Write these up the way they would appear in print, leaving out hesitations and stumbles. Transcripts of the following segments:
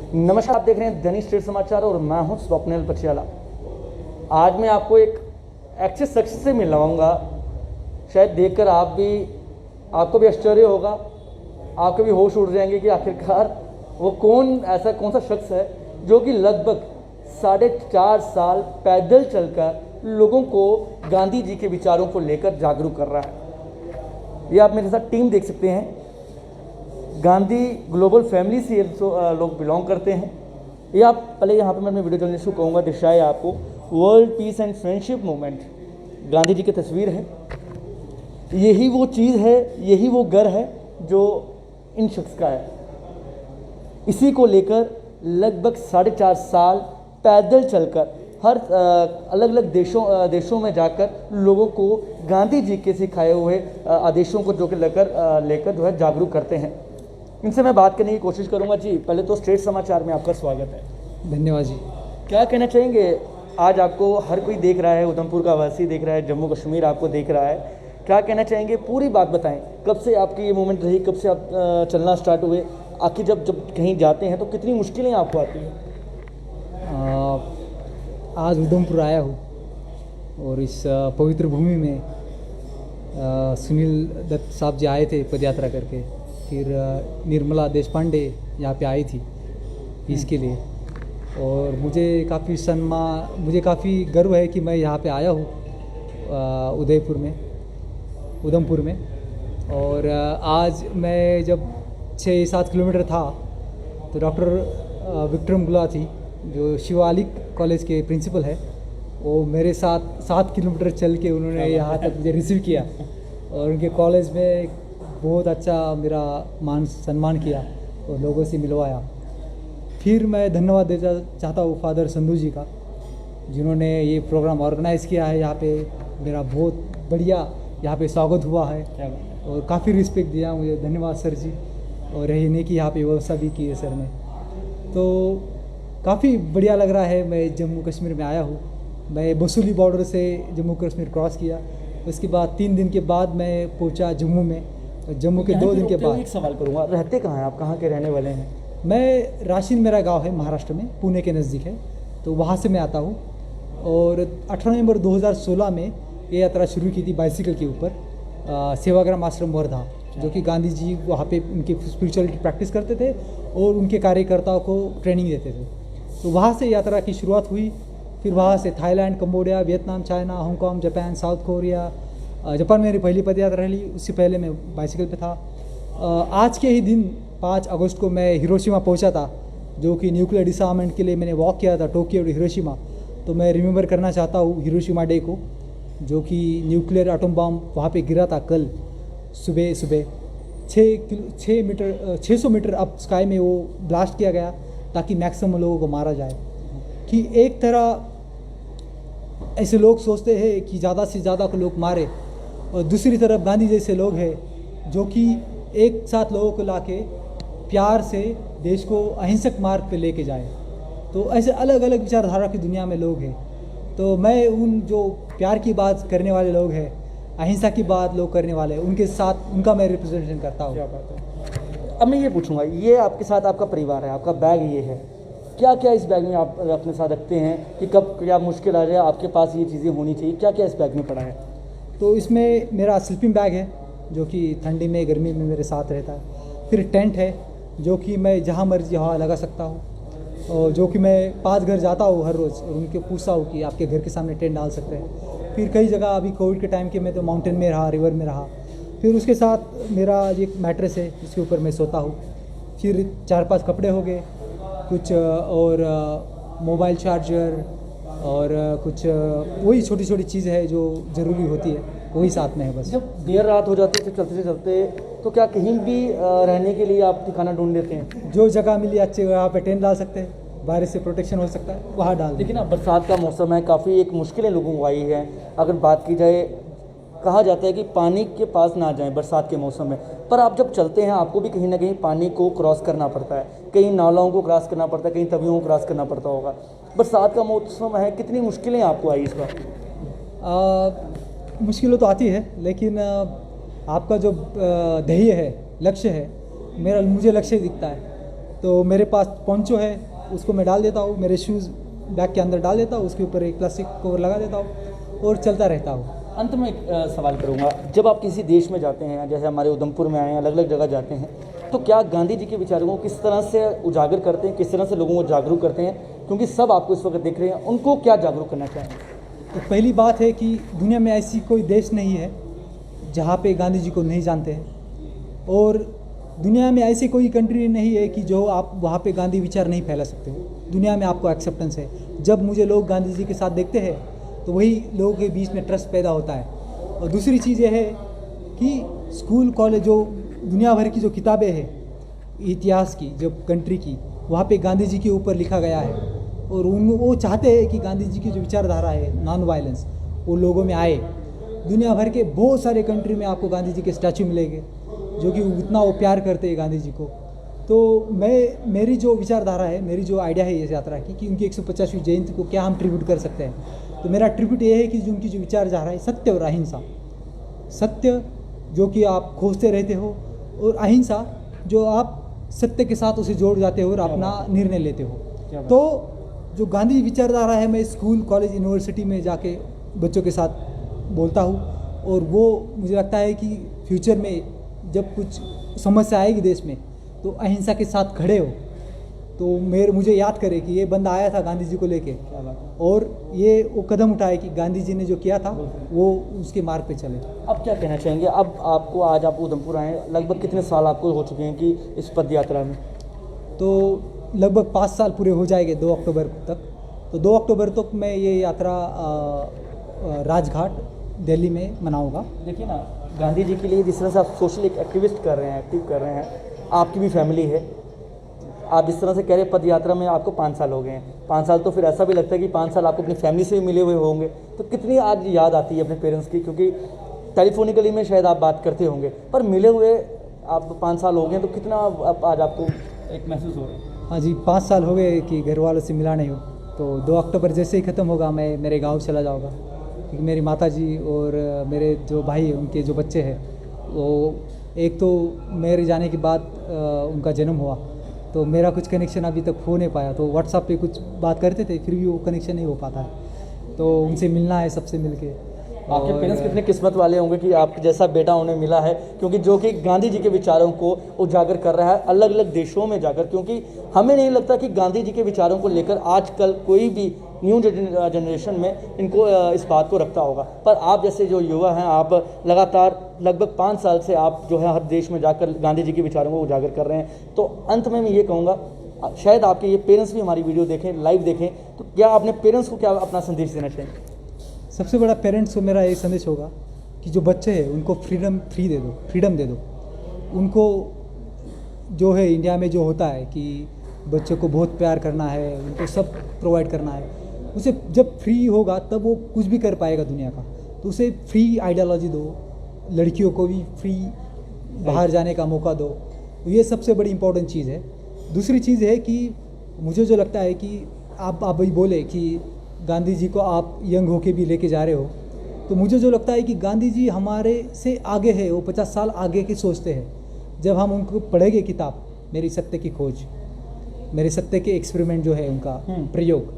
नमस्कार, आप देख रहे हैं दैनिक स्टेट समाचार और मैं हूं स्वप्निल पचियाला। आज मैं आपको एक ऐसे शख्स से मिलवाऊंगा, शायद देखकर आपको भी आश्चर्य होगा, आपके भी होश उड़ जाएंगे कि आखिरकार वो कौन सा शख्स है जो कि लगभग 4.5 साल पैदल चलकर लोगों को गांधी जी के विचारों को लेकर जागरूक कर रहा है। ये आप मेरे साथ टीम देख सकते हैं। गांधी ग्लोबल फैमिली से लोग बिलोंग करते हैं। ये आप पहले यहाँ पे मैं अपने वीडियो जर्नलिस्ट को कहूँगा दिखाए आपको world peace and friendship movement, Gandhi ji की तस्वीर है। यही वो चीज़ है, यही वो घर है जो इन शख्स का है। इसी को लेकर लगभग 4.5 साल पैदल चलकर हर अलग अलग देशों में जाकर लोगों को गांधी जी के सिखाए हुए आदेशों को जो कि लेकर जो है जागरूक करते हैं। इनसे मैं बात करने की कोशिश करूंगा। जी, पहले तो स्टेट समाचार में आपका स्वागत है। धन्यवाद जी। क्या कहना चाहेंगे? आज आपको हर कोई देख रहा है, उधमपुर का वासी देख रहा है, जम्मू कश्मीर आपको देख रहा है। क्या कहना चाहेंगे? पूरी बात बताएं। कब से आपकी ये मूवमेंट रही, कब से आप चलना स्टार्ट हुए? आखिर जब कहीं जाते हैं तो कितनी मुश्किलें आपको आती हैं? आज उधमपुर आया हूँ और इस पवित्र भूमि में सुनील दत्त साहब जी आए थे पदयात्रा करके, फिर निर्मला देशपांडे यहाँ पे आई थी इसके लिए, और मुझे काफ़ी गर्व है कि मैं यहाँ पे आया हूँ उधमपुर में। और आज मैं जब 6-7 किलोमीटर था तो डॉक्टर विक्रम गुलाटी जो शिवालिक कॉलेज के प्रिंसिपल है, वो मेरे साथ 7 किलोमीटर चल के उन्होंने यहाँ तक मुझे रिसीव किया और उनके कॉलेज में बहुत अच्छा मेरा मान सम्मान किया और लोगों से मिलवाया। फिर मैं धन्यवाद देना चाहता हूँ फादर संधू जी का, जिन्होंने ये प्रोग्राम ऑर्गेनाइज़ किया है। यहाँ पे मेरा बहुत बढ़िया यहाँ पे स्वागत हुआ है और काफ़ी रिस्पेक्ट दिया मुझे। धन्यवाद सर जी। और यही नहीं कि यहाँ पे व्यवस्था भी की है सर ने, तो काफ़ी बढ़िया लग रहा है। मैं जम्मू कश्मीर में आया हूँ। मैं बसूली बॉर्डर से जम्मू कश्मीर क्रॉस किया, उसके बाद 3 दिन के बाद मैं पहुँचा जम्मू में। जम्मू के 2 दिन के बाद एक सवाल करूँगा, रहते कहाँ हैं आप? कहाँ के रहने वाले हैं? मैं राशीन, मेरा गांव है महाराष्ट्र में, पुणे के नज़दीक है, तो वहाँ से मैं आता हूँ। और 18 नवंबर 2016 में ये यात्रा शुरू की थी बाइसिकल के ऊपर। सेवाग्राम आश्रम वर्धा, जो कि गांधी जी वहाँ पे उनकी स्पिरिचुअलिटी प्रैक्टिस करते थे और उनके कार्यकर्ताओं को ट्रेनिंग देते थे। तो वहाँ से यात्रा की शुरुआत हुई। फिर वहाँ से Thailand, Cambodia, Vietnam, China, Hong Kong, Japan, south Korea. Japan मेरी पहली पदयात्रा रही, उससे पहले मैं बाइसिकल पे था। आज के ही दिन 5 अगस्त को मैं हिरोशिमा पहुंचा था, जो कि न्यूक्लियर डिसआर्ममेंट के लिए मैंने वॉक किया था टोक्यो और हिरोशिमा। तो मैं रिमेंबर करना चाहता हूँ हिरोशिमा डे को, जो कि न्यूक्लियर एटम बम वहाँ पे गिरा था कल सुबह 600 मीटर अप स्काई में वो ब्लास्ट किया गया ताकि मैक्सिमम लोगों को मारा जाए। कि एक तरह ऐसे लोग सोचते हैं कि ज़्यादा से ज़्यादा को लोग मारे, और दूसरी तरफ गांधी जैसे लोग हैं जो कि एक साथ लोगों को लाके प्यार से देश को अहिंसक मार्ग पे लेके जाए। तो ऐसे अलग अलग विचारधारा की दुनिया में लोग हैं। तो मैं उन जो प्यार की बात करने वाले लोग हैं, अहिंसा की बात लोग करने वाले, उनके साथ उनका मैं रिप्रेजेंटेशन करता हूँ। क्या बात है। अब मैं ये पूछूंगा, ये आपके साथ आपका परिवार है, आपका बैग ये है, क्या क्या इस बैग में आप अपने साथ रखते हैं कि कब क्या मुश्किल आ जाए आपके पास ये चीज़ें होनी चाहिए? क्या क्या इस बैग में पड़ा है? तो इसमें मेरा स्लीपिंग बैग है, जो कि ठंडी में गर्मी में मेरे साथ रहता है। फिर टेंट है, जो कि मैं जहाँ मर्जी हवा लगा सकता हूँ, और जो कि मैं 5 घर जाता हूँ हर रोज़ और उनके पूछता हूँ कि आपके घर के सामने टेंट डाल सकते हैं। फिर कई जगह अभी कोविड के टाइम के मैं तो माउंटेन में रहा, रिवर में रहा। फिर उसके साथ मेरा एक मैट्रेस है जिसके ऊपर मैं सोता हूँ। फिर 4-5 कपड़े हो गए कुछ, और मोबाइल चार्जर और कुछ वही छोटी छोटी चीज़ है जो ज़रूरी होती है, वही साथ में है बस। जब देर रात हो जाती है चलते से चलते, तो क्या कहीं भी रहने के लिए आप ठिकाना ढूंढ लेते हैं? जो जगह मिली अच्छे वहाँ पे टेंट डाल सकते हैं, बारिश से प्रोटेक्शन हो सकता है, वहाँ डाल। लेकिन अब बरसात का मौसम है, काफ़ी एक मुश्किलें लोगों को आई है। अगर बात की जाए, कहा जाता है कि पानी के पास ना जाएं बरसात के मौसम में, पर आप जब चलते हैं आपको भी कहीं ना कहीं पानी को क्रॉस करना पड़ता है, कहीं नालों को क्रॉस करना पड़ता है, कहीं तवियों को क्रॉस करना पड़ता होगा। बरसात का मौसम है, कितनी मुश्किलें आपको आई इस बार? मुश्किलें तो आती है, लेकिन आपका जो ध्येय है, लक्ष्य है, मुझे लक्ष्य दिखता है। तो मेरे पास पोंचो है, उसको मैं डाल देता हूँ, मेरे शूज़ बैग के अंदर डाल देता हूँ, उसके ऊपर एक प्लास्टिक कवर लगा देता हूँ और चलता रहता हूँ। अंत में एक सवाल करूंगा, जब आप किसी देश में जाते हैं, जैसे हमारे उधमपुर में आए हैं, अलग अलग जगह जाते हैं, तो क्या गांधी जी के विचारों को किस तरह से उजागर करते हैं, किस तरह से लोगों को जागरूक करते हैं? क्योंकि सब आपको इस वक्त देख रहे हैं, उनको क्या जागरूक करना चाहेंगे? तो पहली बात है कि दुनिया में ऐसी कोई देश नहीं है जहाँ पे गांधी जी को नहीं जानते हैं, और दुनिया में ऐसी कोई कंट्री नहीं है कि जो आप वहाँ पे गांधी विचार नहीं फैला सकते हो। दुनिया में आपको एक्सेप्टेंस है। जब मुझे लोग गांधी जी के साथ देखते हैं तो वही लोगों के बीच में ट्रस्ट पैदा होता है। और दूसरी चीज़ यह है कि स्कूल कॉलेज जो दुनिया भर की जो किताबें हैं इतिहास की, जो कंट्री की, वहाँ पे गांधी जी के ऊपर लिखा गया है, और वो चाहते हैं कि गांधी जी की जो विचारधारा है नॉन वायलेंस वो लोगों में आए। दुनिया भर के बहुत सारे कंट्री में आपको गांधी जी के स्टैचू मिलेंगे जो कि उतना वो प्यार करते हैं गांधी जी को। तो मेरी जो विचारधारा है, मेरी जो आइडिया है इस यात्रा की कि उनकी 150वीं जयंती को क्या हम ट्रिब्यूट कर सकते हैं, तो मेरा ट्रिब्यूट ये है कि जो उनकी जो विचारधारा है सत्य और अहिंसा, सत्य जो कि आप खोजते रहते हो, और अहिंसा जो आप सत्य के साथ उसे जोड़ जाते हो और अपना निर्णय लेते हो। तो जो गांधी विचारधारा है, मैं स्कूल कॉलेज यूनिवर्सिटी में जाके बच्चों के साथ बोलता हूँ, और वो मुझे लगता है कि फ्यूचर में जब कुछ समस्या आएगी देश में तो अहिंसा के साथ खड़े हो, तो मुझे याद करे कि ये बंदा आया था गांधी जी को लेके, और ये वो कदम उठाए कि गांधी जी ने जो किया था वो उसके मार्ग पे चले। अब क्या कहना चाहेंगे? अब आपको आज आप उधमपुर आए, लगभग कितने साल आपको हो चुके हैं कि इस पद यात्रा में? तो लगभग 5 साल पूरे हो जाएंगे 2 अक्टूबर तक। तो 2 अक्टूबर तक मैं ये यात्रा राजघाट दिल्ली में मनाऊंगा। देखिए ना, गांधी जी के लिए जिस तरह से आप सोशल एक एक्टिविस्ट कर रहे हैं, एक्टिव कर रहे हैं, आपकी भी फैमिली है, आप जिस तरह से कह रहे हैं पद यात्रा में आपको 5 साल हो गए हैं, 5 साल तो फिर ऐसा भी लगता है कि 5 साल आपको अपनी फैमिली से भी मिले हुए होंगे, तो कितनी आज याद आती है अपने पेरेंट्स की? क्योंकि टेलीफोनिकली में शायद आप बात करते होंगे, पर मिले हुए आप 5 साल हो गए, तो कितना आज आपको एक महसूस हो रहा है? हाँ जी, 5 साल हो गए कि घर वालों से मिला नहीं हो। तो 2 अक्टूबर जैसे ही ख़त्म होगा मैं मेरे गाँव चला जाऊँगा, क्योंकि मेरी माता जी और मेरे जो भाई हैं उनके जो बच्चे हैं, वो एक तो मेरे जाने के बाद उनका जन्म हुआ, तो मेरा कुछ कनेक्शन अभी तक हो नहीं पाया। तो व्हाट्सएप पे कुछ बात करते थे, फिर भी वो कनेक्शन नहीं हो पाता है। तो उनसे मिलना है, सबसे मिलके। आपके पेरेंट्स कितने किस्मत वाले होंगे कि आप जैसा बेटा उन्हें मिला है, क्योंकि जो कि गांधी जी के विचारों को उजागर कर रहा है अलग अलग देशों में जाकर। क्योंकि हमें नहीं लगता कि गांधी जी के विचारों को लेकर आजकल कोई भी न्यू जनरेशन में इनको इस बात को रखता होगा, पर आप जैसे जो युवा हैं, आप लगातार लगभग 5 साल से आप जो है हर देश में जाकर गांधी जी के विचारों को उजागर कर रहे हैं। तो अंत में मैं ये कहूँगा, शायद आपके ये पेरेंट्स भी हमारी वीडियो देखें, लाइव देखें, तो क्या अपने पेरेंट्स को क्या अपना संदेश देना चाहेंगे? सबसे बड़ा पेरेंट्स को मेरा ये संदेश होगा कि जो बच्चे हैं उनको फ्रीडम दे दो। उनको जो है इंडिया में जो होता है कि बच्चों को बहुत प्यार करना है, उनको सब प्रोवाइड करना है, उसे जब फ्री होगा तब वो कुछ भी कर पाएगा दुनिया का। तो उसे फ्री आइडियोलॉजी दो, लड़कियों को भी फ्री बाहर जाने का मौका दो। तो ये सबसे बड़ी इंपॉर्टेंट चीज़ है। दूसरी चीज़ है कि मुझे जो लगता है कि आप अभी बोले कि गांधी जी को आप यंग होके भी लेके जा रहे हो, तो मुझे जो लगता है कि गांधी जी हमारे से आगे है, वो 50 साल आगे की सोचते हैं। जब हम उनको पढ़ेंगे किताब मेरी सत्य की खोज, मेरे सत्य के एक्सपेरिमेंट जो है उनका प्रयोग,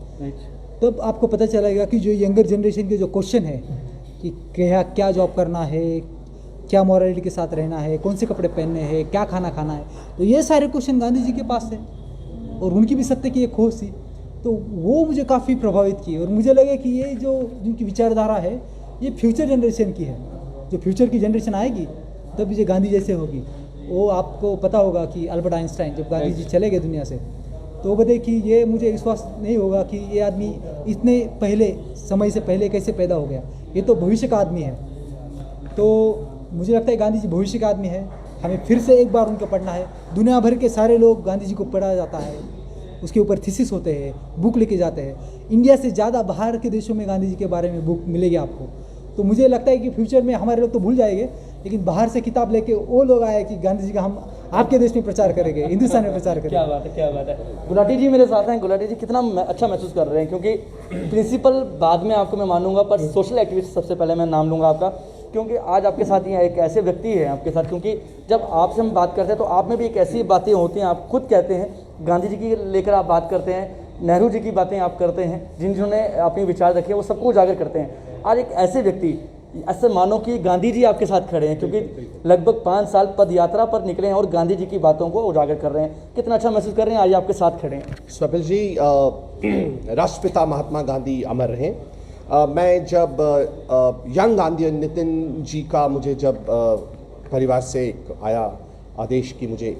तब आपको पता चलेगा कि जो यंगर जनरेशन के जो क्वेश्चन है कि क्या जॉब करना है, क्या मॉरलिटी के साथ रहना है, कौन से कपड़े पहनने हैं, क्या खाना खाना है, तो ये सारे क्वेश्चन गांधी जी के पास थे और उनकी भी सत्य की एक खोज थी। तो वो मुझे काफ़ी प्रभावित की और मुझे लगे कि ये जो जिनकी विचारधारा है ये फ्यूचर जनरेशन की है। जो फ्यूचर की जनरेशन आएगी तब ये गांधी जैसे होगी। वो आपको पता होगा कि अल्बर्ट आइंस्टाइन जब गांधी जी चले गए दुनिया से, तो बोले कि ये मुझे विश्वास नहीं होगा कि ये आदमी इतने पहले समय से पहले कैसे पैदा हो गया, ये तो भविष्य का आदमी है। तो मुझे लगता है गांधी जी भविष्य का आदमी है, हमें फिर से एक बार उनको पढ़ना है। दुनिया भर के सारे लोग गांधी जी को पढ़ा जाता है, उसके ऊपर थीसिस होते हैं, बुक लेके जाते हैं। इंडिया से ज़्यादा बाहर के देशों में गांधी जी के बारे में बुक मिलेगी आपको। तो मुझे लगता है कि फ्यूचर में हमारे लोग तो भूल जाएंगे, लेकिन बाहर से किताब लेके वो लोग आए कि गांधी जी का हम आपके देश में प्रचार करेंगे, हिंदुस्तान में प्रचार करेंगे। क्या बात है, क्या बात है। गुलाटी जी मेरे साथ हैं। गुलाटी जी कितना अच्छा महसूस कर रहे हैं, क्योंकि प्रिंसिपल बाद में आपको मैं मानूंगा, पर सोशल एक्टिविस्ट सबसे पहले मैं नाम लूँगा आपका, क्योंकि आज आपके साथ यहाँ एक ऐसे व्यक्ति है आपके साथ, क्योंकि जब आपसे हम बात करते हैं तो आप में भी एक ऐसी बातें होती हैं, आप खुद कहते हैं गांधी जी की लेकर आप बात करते हैं, नेहरू जी की बातें आप करते हैं, जिन्होंने अपने विचार रखे वो सबको उजागर करते हैं। आज एक ऐसे व्यक्ति, ऐसे मानो कि गांधी जी आपके साथ खड़े हैं, क्योंकि लगभग 5 साल पद यात्रा पर निकले हैं और गांधी जी की बातों को उजागर कर रहे हैं। कितना अच्छा महसूस कर रहे हैं आज आपके साथ खड़े हैं? स्वप्निल जी, राष्ट्रपिता महात्मा गांधी अमर रहें। मैं जब यंग गांधी नितिन जी का मुझे जब परिवार से एक आया आदेश कि मुझे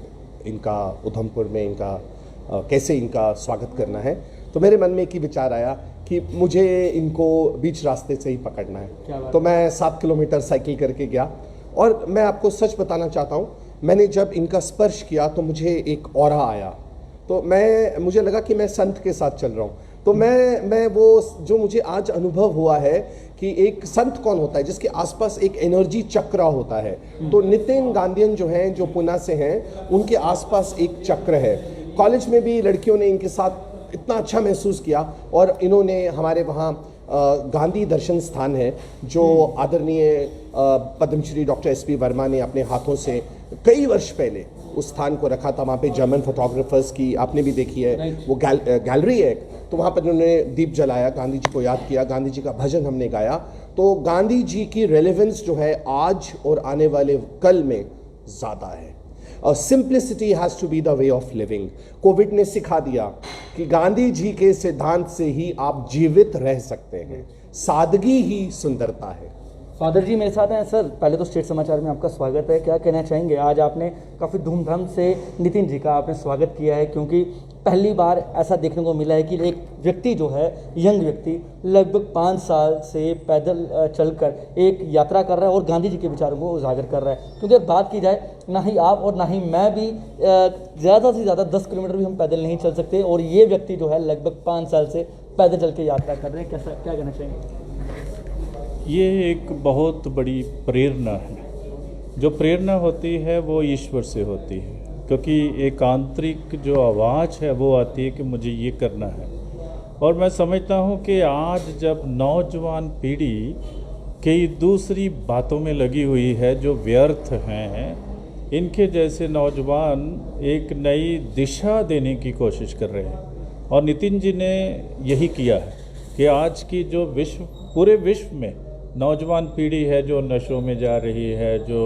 इनका उधमपुर में इनका कैसे इनका स्वागत करना है, तो मेरे मन में एक ही विचार आया कि मुझे इनको बीच रास्ते से ही पकड़ना है। तो मैं 7 किलोमीटर साइकिल करके गया और मैं आपको सच बताना चाहता हूँ, मैंने जब इनका स्पर्श किया तो मुझे एक ऑरा आया, तो मुझे लगा कि मैं संत के साथ चल रहा हूँ। तो मैं वो जो मुझे आज अनुभव हुआ है कि एक संत कौन होता है, जिसके आसपास एक एनर्जी चक्र होता है। तो नितिन गांधीयन जो हैं, जो पुणे से हैं, उनके आसपास एक चक्र है। कॉलेज में भी लड़कियों ने इनके साथ इतना अच्छा महसूस किया और इन्होंने हमारे वहाँ गांधी दर्शन स्थान है जो आदरणीय पद्मश्री डॉक्टर SP वर्मा ने अपने हाथों से कई वर्ष पहले उस स्थान को रखा था। वहाँ पे जर्मन फोटोग्राफर्स की आपने भी देखी है, वो गैलरी है। तो वहाँ पर उन्होंने दीप जलाया, गांधी जी को याद किया, गांधी जी का भजन हमने गाया। तो गांधी जी की रेलेवेंस जो है आज और आने वाले कल में ज़्यादा है। और simplicity has to be the way of living. COVID ने सिखा दिया कि गांधी जी के सिद्धांत से ही आप जीवित रह सकते हैं। सादगी ही सुंदरता है। फादर जी मेरे साथ हैं। सर, पहले तो स्टेट समाचार में आपका स्वागत है। क्या कहना चाहेंगे? आज आपने काफ़ी धूमधाम से नितिन जी का आपने स्वागत किया है, क्योंकि पहली बार ऐसा देखने को मिला है कि एक व्यक्ति जो है, यंग व्यक्ति, लगभग 5 साल से पैदल चलकर एक यात्रा कर रहा है और गांधी जी के विचारों को उजागर कर रहा है। क्योंकि अगर बात की जाए, ना ही आप और ना ही मैं भी ज़्यादा से ज़्यादा 10 किलोमीटर भी हम पैदल नहीं चल सकते, और ये व्यक्ति जो है लगभग 5 साल से पैदल चल के यात्रा कर रहे हैं। क्या कहना चाहेंगे? ये एक बहुत बड़ी प्रेरणा है। जो प्रेरणा होती है वो ईश्वर से होती है, क्योंकि एक आंतरिक जो आवाज़ है वो आती है कि मुझे ये करना है। और मैं समझता हूँ कि आज जब नौजवान पीढ़ी कई दूसरी बातों में लगी हुई है जो व्यर्थ हैं, इनके जैसे नौजवान एक नई दिशा देने की कोशिश कर रहे हैं। और नितिन जी ने यही किया है कि आज की जो पूरे विश्व में नौजवान पीढ़ी है जो नशों में जा रही है, जो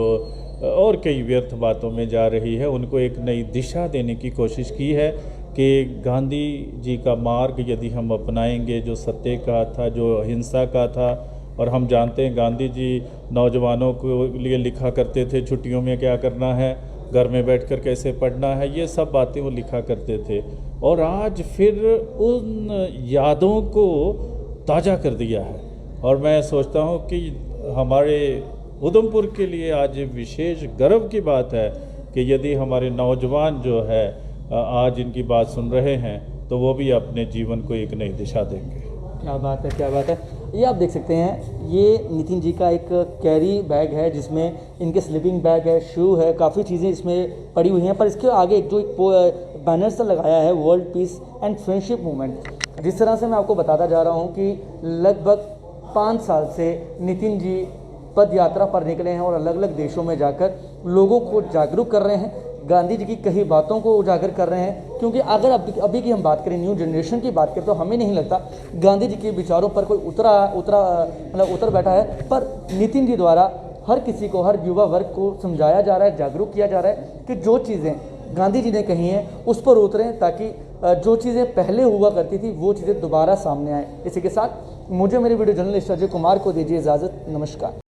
और कई व्यर्थ बातों में जा रही है, उनको एक नई दिशा देने की कोशिश की है कि गांधी जी का मार्ग यदि हम अपनाएंगे, जो सत्य का था, जो अहिंसा का था। और हम जानते हैं गांधी जी नौजवानों को लिए लिखा करते थे, छुट्टियों में क्या करना है, घर में बैठकर कैसे पढ़ना है, ये सब बातें वो लिखा करते थे। और आज फिर उन यादों को ताज़ा कर दिया है। और मैं सोचता हूँ कि हमारे उधमपुर के लिए आज विशेष गर्व की बात है कि यदि हमारे नौजवान जो है आज इनकी बात सुन रहे हैं तो वो भी अपने जीवन को एक नई दिशा देंगे। क्या बात है, क्या बात है। ये आप देख सकते हैं, ये नितिन जी का एक कैरी बैग है जिसमें इनके स्लीपिंग बैग है, शू है, काफ़ी चीज़ें इसमें पड़ी हुई हैं। पर इसके आगे जो एक बैनर सा लगाया है, world peace and friendship movement. जिस तरह से मैं आपको बताता जा रहा हूँ कि लगभग 5 साल से नितिन जी पद यात्रा पर निकले हैं और अलग अलग देशों में जाकर लोगों को जागरूक कर रहे हैं, गांधी जी की कई बातों को उजागर कर रहे हैं। क्योंकि अगर अभी की हम बात करें, न्यू जनरेशन की बात करें, तो हमें नहीं लगता गांधी जी के विचारों पर कोई उतर बैठा है। पर नितिन जी द्वारा हर किसी को, हर युवा वर्ग को समझाया जा रहा है, जागरूक किया जा रहा है कि जो चीज़ें गांधी जी ने कही हैं उस पर उतरें, ताकि जो चीज़ें पहले हुआ करती थी वो चीज़ें दोबारा सामने आए। इसी के साथ मुझे मेरे वीडियो जर्नलिस्ट अजय कुमार को दीजिए इजाज़त। नमस्कार।